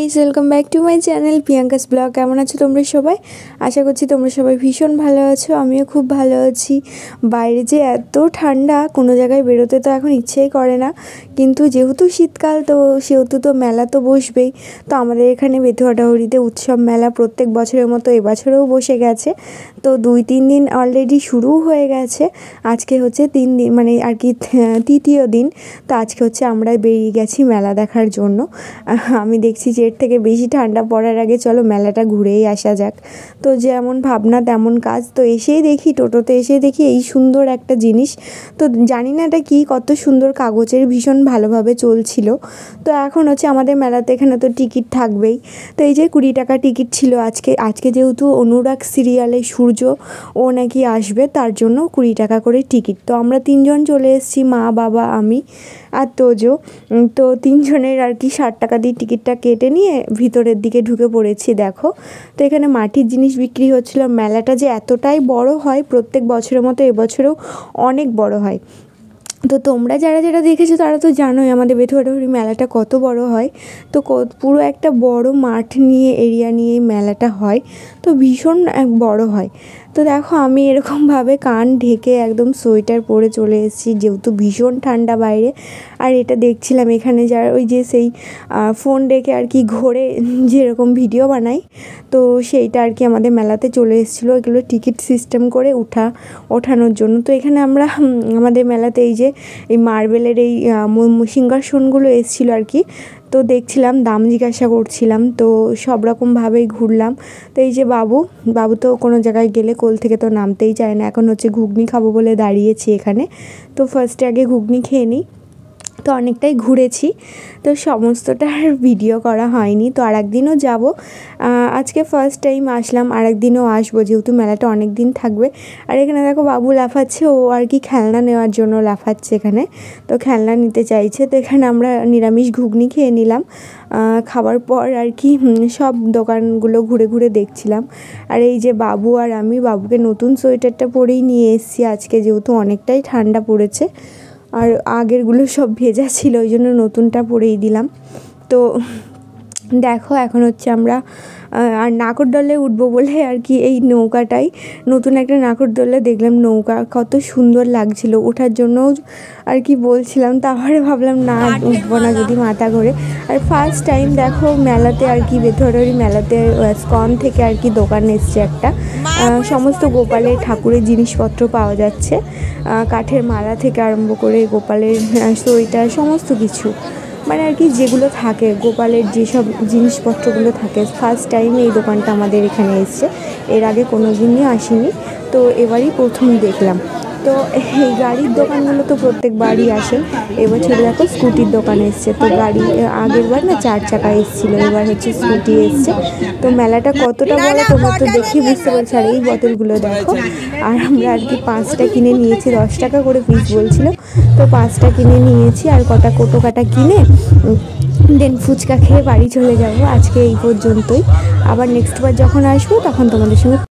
Guys, welcome back to my channel Priyanka's blog. কেমন আছো তোমরা সবাই? আশা করছি তোমরা সবাই ভীষণ ভালো আছো। আমিও খুব ভালো আছি। বাইরে যে এত ঠান্ডা, কোনো জায়গায় বেরোতে তো এখন ইচ্ছেই করে না, কিন্তু যেহেতু শীতকাল তো সেহেতু তো মেলা তো বসবেই। তো আমাদের এখানে বেতুয়াডাহরিতে উৎসব মেলা প্রত্যেক বছরের মতো এবছরেও বসে গেছে। তো 2-3 দিন অলরেডি শুরুও হয়ে গেছে। আজকে হচ্ছে 3 দিন, মানে আর কি তৃতীয় দিন। তো আজকে হচ্ছে আমরা বেরিয়ে গেছি মেলা দেখার জন্য। আমি দেখছি যে এর থেকে বেশি ঠান্ডা পড়ার আগে চলো মেলাটা ঘুরেই আসা যাক। তো যেমন ভাবনা তেমন কাজ। তো এসেই দেখি, টোটোতে এসে দেখি এই সুন্দর একটা জিনিস। তো জানি না এটা কী, কত সুন্দর কাগজের, ভীষণ ভালোভাবে চলছিল। তো এখন হচ্ছে আমাদের মেলাতে এখানে তো টিকিট থাকবেই। তো এই যে 20 টাকা টিকিট ছিল আজকে যেহেতু অনুরাগ সিরিয়ালে সূর্য ও নাকি আসবে, তার জন্য 20 টাকা করে টিকিট। তো আমরা 3 জন চলে এসেছি, মা, বাবা, আমি আর তোজো। তো 3 জনের আর কি 60 টাকা দিয়ে টিকিটটা কেটে নিয়ে ভিতরের দিকে ঢুকে পড়েছি। দেখো, তো এখানে মাটির জিনিস বিক্রি হচ্ছিল। মেলাটা যে এতটাই বড় হয়, প্রত্যেক বছরের মতো এবছরেও অনেক বড় হয়। তো তোমরা যারা যারা দেখেছো তারা তো জানোই আমাদের বেতুয়াডাহরি মেলাটা কত বড় হয়। তো পুরো একটা বড় মাঠ নিয়ে, এরিয়া নিয়ে মেলাটা হয়। তো ভীষণ বড় হয়। তো দেখো, আমি এরকমভাবে কান ঢেকে একদম সোয়েটার পরে চলে এসেছি, যেহেতু ভীষণ ঠান্ডা বাইরে। আর এটা দেখছিলাম এখানে যারা ওই যে সেই ফোন রেখে আর কি ঘোরে, যেরকম ভিডিও বানাই, তো সেইটা আর কি আমাদের মেলাতে চলে এসেছিলো। এগুলো টিকিট সিস্টেম করে ওঠানোর জন্য। তো এখানে আমরা আমাদের মেলাতে এই যে এই মার্বেলের এই সিংহাসনগুলো এসেছিলো আর কি। তো দেখছিলাম, দাম জিজ্ঞাসা করছিলাম। তো সব রকমভাবেই ঘুরলাম। তো এই যে বাবু তো কোনো জায়গায় গেলে কোল থেকে তো নামতেই চায় না। এখন হচ্ছে ঘুগনি খাবো বলে দাঁড়িয়েছি এখানে। তো ফার্স্টে আগে ঘুগনি খেয়ে নিই। তো অনেকটাই ঘুরেছি, তো সমস্তটা আর ভিডিও করা হয়নি। তো আর একদিনও যাবো। আজকে ফার্স্ট টাইম আসলাম, আর একদিনও আসবো, যেহেতু মেলাটা অনেক দিন থাকবে। আর এখানে দেখো বাবু লাফাচ্ছে, ও আর কি খেলনা নেওয়ার জন্য লাফাচ্ছে এখানে। তো খেলনা নিতে চাইছে। তো এখানে আমরা নিরামিষ ঘুগনি খেয়ে নিলাম। খাবার পর আর কি সব দোকানগুলো ঘুরে ঘুরে দেখছিলাম। আর এই যে বাবু আর আমি, বাবুকে নতুন সোয়েটারটা পরেই নিয়ে এসেছি আজকে, যেহেতু অনেকটাই ঠান্ডা পড়েছে। আর আগেরগুলো সব ভেজা ছিল, ওই জন্য নতুনটা পরেই দিলাম। তো দেখো, এখন হচ্ছে আমরা আর নাগরদোলায় উঠবো বলে আর কি এই নৌকাটাই, নতুন একটা নাগরদোলা দেখলাম, নৌকা কত সুন্দর লাগছিল, ওঠার জন্যও আর কি বলছিলাম। তারপরে ভাবলাম না, উঠবো না যদি মাথা ঘোরে। আর ফার্স্ট টাইম দেখো মেলাতে আর কি বেতুয়াডাহরি মেলাতে স্কন থেকে আর কি দোকান এসছে একটা, সমস্ত গোপালের ঠাকুরের জিনিসপত্র পাওয়া যাচ্ছে। কাঠের মালা থেকে আরম্ভ করে গোপালের সোয়েটার, সমস্ত কিছু, মানে আর কি যেগুলো থাকে গোপালের যেসব জিনিসপত্রগুলো থাকে। ফার্স্ট টাইম এই দোকানটা আমাদের এখানে এসছে, এর আগে কোনো দিনই আসিনি। তো এবারই প্রথম দেখলাম। তো এই গাড়ির দোকানগুলো তো প্রত্যেকবারই আসে। এবছর দেখো স্কুটির দোকান এসছে। তো গাড়ি আগের বার না 4 চাকা এসেছিলো, এবার হচ্ছে স্কুটি এসছে। তো মেলাটা কতটা বড় তোমরা তো দেখে বুঝতে পারছো। আর এই বোতলগুলো দেখো, আর আমরা আর কি 5টা কিনে নিয়েছি, 10 টাকা করে পিস বলছিল। তো 5টা কিনে নিয়েছি, আর কোটো কাটা কিনে দেন ফুচকা খেয়ে বাড়ি চলে যাব। আজকে এই পর্যন্তই। আবার নেক্সট বার যখন আসবো তখন তোমাদের সঙ্গে